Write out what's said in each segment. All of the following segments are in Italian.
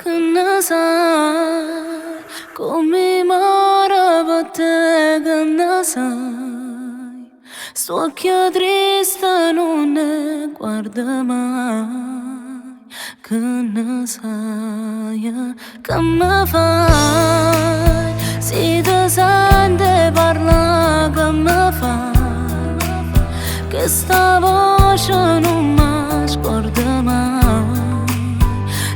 Che ne sai, come m'arrava te, che ne sai. Sto occhio triste non ne guarda mai. Che ne sai, che mi fai. Se ti senti parlare, che mi fai. Che sta voce non mi scorda mai.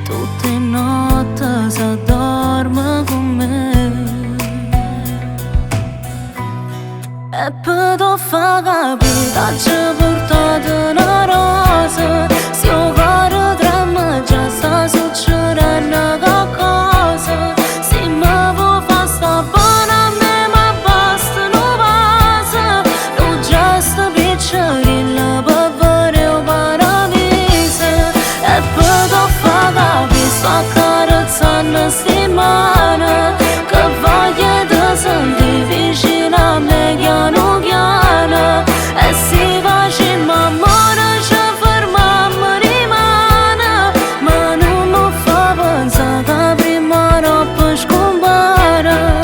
Tutte notti si dorme con me. E poi ti fa capire che ci ha portato una rosa. Se il cuore trema già sta succedendo qualcosa. Se mi vuoi far sta buona a me ma basta non passa. Tu già sta piccerilla per vedere il paradiso. E poi ti fa capire sto accarezzando sti mani. Che voglio ti sentire vicino a me piano piano. E se facciamo amore ci fermiamo rimane. Ma non mi fa pensare che prima o dopo scompare.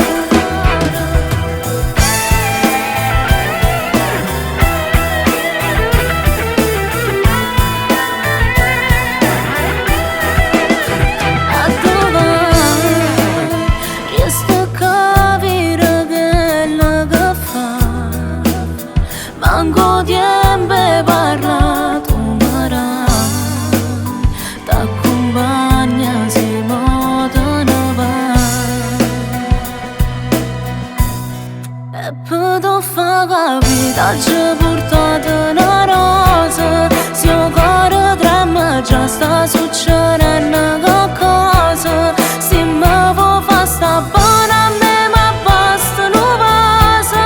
A dove riesco a capire quello che fa. Manco tempo parla tu marai. T'accompagna se mo te ne vai. E poi ti fa capire che ci ha portato una rosa. Se il cuore trema già sta succedendo qualcosa. Se mi vuoi far sta buona a me ma basta non passa.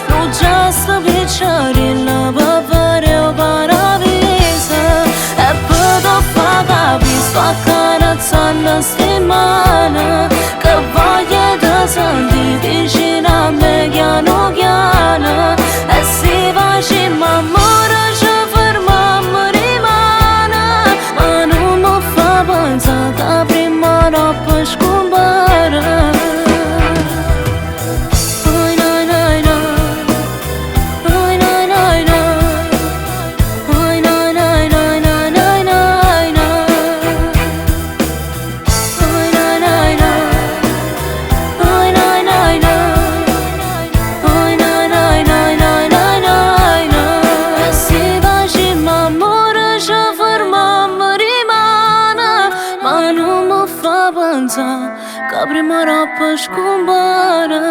Tu già sta piccerilla per vedere il paradiso. E poi ti fa capire sto accarezzando sti mani. Che voglio ti sentire vicino a me piano piano. E se facciamo amore ci fermiamo rimane. Ma non mi fa pensare che prima o dopo scompare. Oi noi noi noi, oi noi noi noi, oi noi noi noi noi noi noi noi, oi noi noi noi, oi noi noi noi, oi noi noi noi noi noi noi noi. E se facciamo amore ci fermiamo rimane. Ma non mi fa pensare che prima o dopo scompare.